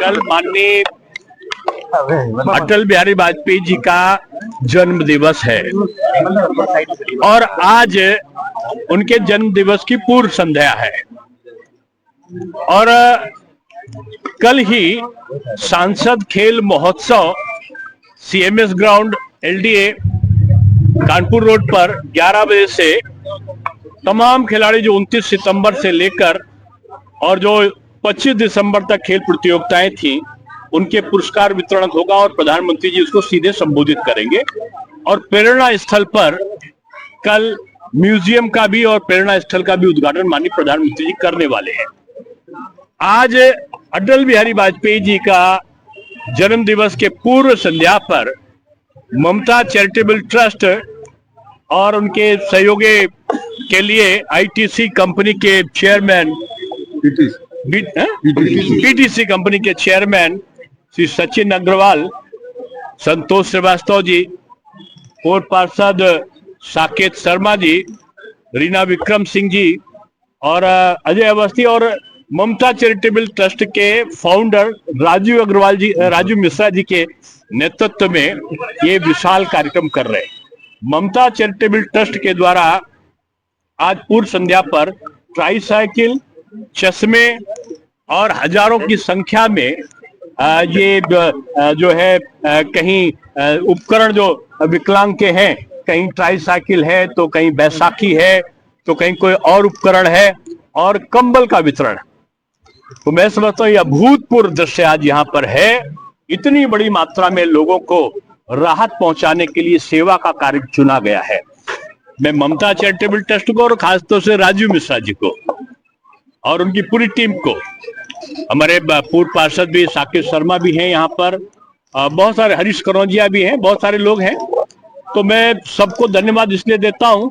कल माननीय अटल बिहारी वाजपेयी जी का जन्म दिवस है और आज उनके जन्म दिवस की पूर्व संध्या है और कल ही सांसद खेल महोत्सव CMS ground LDA Kanpur road पर 11 बजे से तमाम खिलाड़ी जो 29 सितंबर से लेकर और जो 25 दिसंबर तक खेल प्रतियोगिताएं थी उनके पुरस्कार वितरण होगा और प्रधानमंत्री जी उसको सीधे संबोधित करेंगे। और प्रेरणा स्थल पर कल म्यूजियम का भी और प्रेरणा स्थल का भी उद्घाटन माननीय प्रधानमंत्री जी करने वाले हैं। आज अटल बिहारी वाजपेयी जी का जन्म दिवस के पूर्व संध्या पर ममता चैरिटेबल ट्रस्ट और उनके सहयोगी के लिए आईटीसी कंपनी के चेयरमैन पीटीसी कंपनी के चेयरमैन श्री सचिन अग्रवाल, संतोष श्रीवास्तव जी, पूर्व पार्षद साकेत शर्मा जी, रीना विक्रम सिंह जी और अजय अवस्थी और ममता चैरिटेबल ट्रस्ट के फाउंडर राजू मिश्रा जी के नेतृत्व में ये विशाल कार्यक्रम कर रहे हैं। ममता चैरिटेबल ट्रस्ट के द्वारा आज पूर्व संध्या पर ट्राईसाइकिल, चश्मे और हजारों की संख्या में ये जो है कहीं उपकरण जो विकलांग के हैं, कहीं ट्राईसाइकिल है तो कहीं बैसाखी है तो कहीं कोई और उपकरण है और कंबल का वितरण। तो मैं समझता हूँ यह अभूतपूर्व दृश्य आज यहाँ पर है। इतनी बड़ी मात्रा में लोगों को राहत पहुंचाने के लिए सेवा का कार्य चुना गया है। मैं ममता चैरिटेबल ट्रस्ट को और खासतौर से राजू मिश्रा जी को और उनकी पूरी टीम को, हमारे पूर्व पार्षद भी साकेत शर्मा भी हैं यहाँ पर, बहुत सारे हरीश करौजिया भी हैं, बहुत सारे लोग हैं। तो मैं सबको धन्यवाद इसलिए देता हूं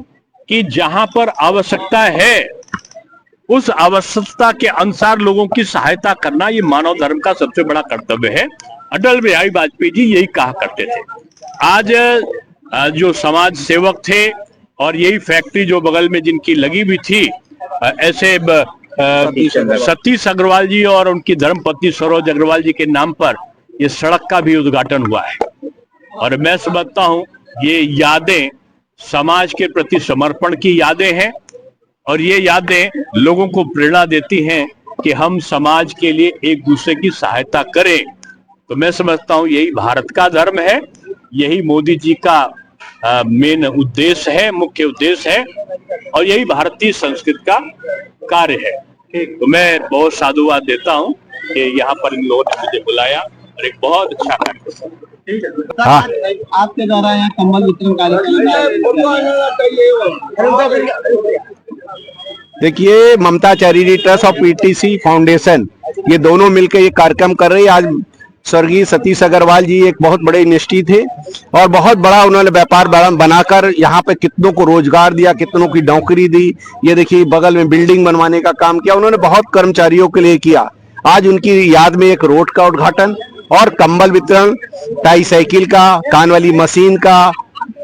कि जहां पर आवश्यकता है उस आवश्यकता के अनुसार लोगों की सहायता करना ये मानव धर्म का सबसे बड़ा कर्तव्य है। अटल बिहारी वाजपेयी जी यही कहा करते थे। आज जो समाज सेवक थे और यही फैक्ट्री जो बगल में जिनकी लगी हुई थी, ऐसे सतीश अग्रवाल जी और उनकी धर्मपत्नी सरोज अग्रवाल जी के नाम पर ये सड़क का भी उद्घाटन हुआ है। और मैं समझता हूं ये यादें समाज के प्रति समर्पण की यादें हैं और ये यादें लोगों को प्रेरणा देती हैं कि हम समाज के लिए एक दूसरे की सहायता करें। तो मैं समझता हूं यही भारत का धर्म है, यही मोदी जी का मेन उद्देश्य है, मुख्य उद्देश्य है और यही भारतीय संस्कृति का कार्य है। तो मैं बहुत साधुवाद देता हूं कि यहाँ पर इन लोगों ने मुझे बुलाया और एक बहुत अच्छा कार्यक्रम। हाँ। आपके द्वारा यहाँ कंबल वितरण कार्यक्रम, देखिए ममता चैरिटी ट्रस्ट और पीटीसी फाउंडेशन ये दोनों मिलकर ये कार्यक्रम कर रहे हैं। आज स्वर्गीय सतीश अग्रवाल जी एक बहुत बड़े निष्ठी थे और बहुत बड़ा उन्होंने व्यापार बनाकर यहाँ पे कितनों को रोजगार दिया, कितनों की नौकरी दी। ये देखिए बगल में बिल्डिंग बनवाने का काम किया उन्होंने, बहुत कर्मचारियों के लिए किया। आज उनकी याद में एक रोड का उद्घाटन और कंबल वितरण, ट्राईसाइकिल का, कान वाली मशीन का,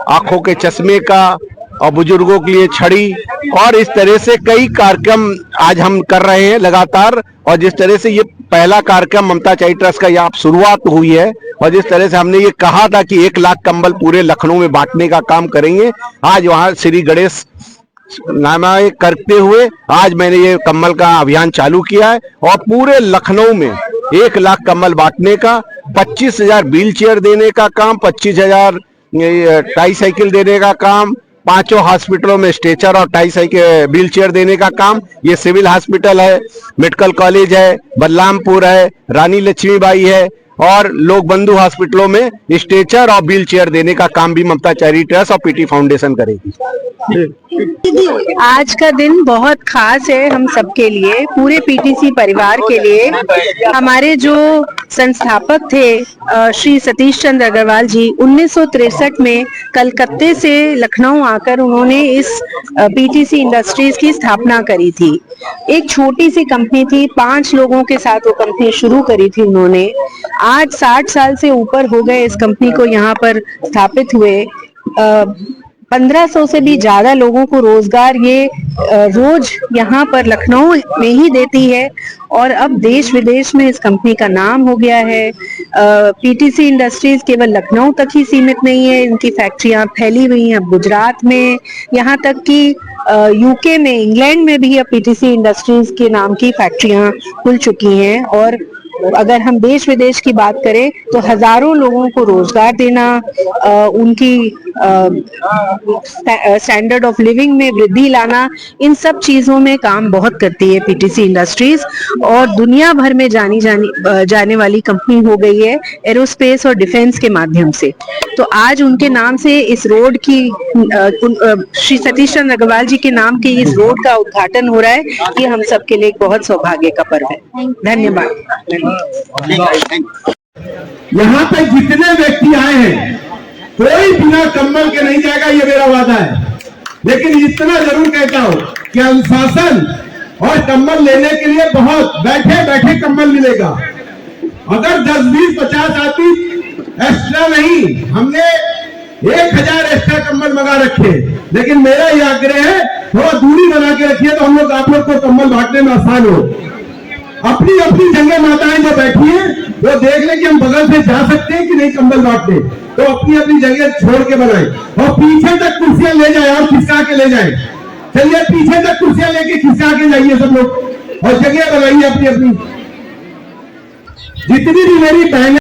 आंखों के चश्मे का और बुजुर्गों के लिए छड़ी और इस तरह से कई कार्यक्रम आज हम कर रहे हैं लगातार। और जिस तरह से ये पहला कार्यक्रम ममता चैरिटी ट्रस्ट का यहाँ शुरुआत हुई है और जिस तरह से हमने ये कहा था कि 1 लाख कंबल पूरे लखनऊ में बांटने का काम करेंगे, आज वहाँ श्री गणेश नामा करते हुए आज मैंने ये कंबल का अभियान चालू किया है और पूरे लखनऊ में 1 लाख कंबल बांटने का, 25,000 व्हील चेयर देने का काम, 25,000 ट्राईसाइकिल देने का काम, 5 हॉस्पिटलों में स्ट्रेचर और ट्राईसाइकिल व्हील चेयर देने का काम। ये सिविल हॉस्पिटल है, मेडिकल कॉलेज है, बलरामपुर है, रानी लक्ष्मीबाई है और लोक बंधु हॉस्पिटलों में स्ट्रेचर और व्हील चेयर देने का काम भी ममता चैरिटी ट्रस्ट और पीटी फाउंडेशन करेगी। आज का दिन बहुत खास है हम सबके लिए, पूरे पीटीसी परिवार के लिए। हमारे जो संस्थापक थे श्री सतीश चंद्र अग्रवाल जी 1963 में कलकत्ते से लखनऊ आकर उन्होंने इस पीटीसी इंडस्ट्रीज की स्थापना करी थी। एक छोटी सी कंपनी थी, 5 लोगों के साथ वो कंपनी शुरू करी थी उन्होंने। आज 60 साल से ऊपर हो गए इस कंपनी को यहाँ पर स्थापित हुए। 1500 से भी ज्यादा लोगों को रोजगार ये रोज यहाँ पर लखनऊ में ही देती है और अब देश विदेश में इस कंपनी का नाम हो गया है। पीटीसी इंडस्ट्रीज केवल लखनऊ तक ही सीमित नहीं है, इनकी फैक्ट्रियां फैली हुई हैं अब गुजरात में, यहाँ तक कि यूके में, इंग्लैंड में भी अब पीटीसी इंडस्ट्रीज के नाम की फैक्ट्रियां खुल चुकी हैं। और अगर हम देश विदेश की बात करें तो हजारों लोगों को रोजगार देना, उनकी स्टैंडर्ड ऑफ लिविंग में वृद्धि लाना, इन सब चीजों में काम बहुत करती है पीटीसी इंडस्ट्रीज और दुनिया भर में जाने वाली कंपनी हो गई है एरोस्पेस और डिफेंस के माध्यम से। तो आज उनके नाम से इस रोड की, श्री सतीश चंद्र अग्रवाल जी के नाम के इस रोड का उद्घाटन हो रहा है, ये हम सबके लिए एक बहुत सौभाग्य का पर्व है। धन्यवाद। यहाँ पे जितने व्यक्ति आए हैं कोई बिना कम्बल के नहीं जाएगा, ये मेरा वादा है। लेकिन इतना जरूर कहता हूँ कि अनुशासन और कम्बल लेने के लिए बहुत बैठे बैठे कम्बल मिलेगा। अगर 10, 20, 50 आदमी एक्स्ट्रा नहीं, हमने 1000 एक्स्ट्रा कम्बल मंगा रखे, लेकिन मेरा ये आग्रह है थोड़ा दूरी बना के रखिए तो हम लोग आप लोग को कम्बल बांटने में आसान हो। अपनी अपनी जगह माताएं जो बैठी हैं वो देख ले कि हम बगल से जा सकते हैं कि नहीं कम्बल बांटने, तो अपनी अपनी जगह छोड़ के बनाए और पीछे तक कुर्सियां ले जाए और खिसका के ले जाए। चलिए पीछे तक कुर्सियां लेके खिसका के जाइए सब लोग और जगह बनाइए अपनी अपनी। जितनी भी मेरी बहनें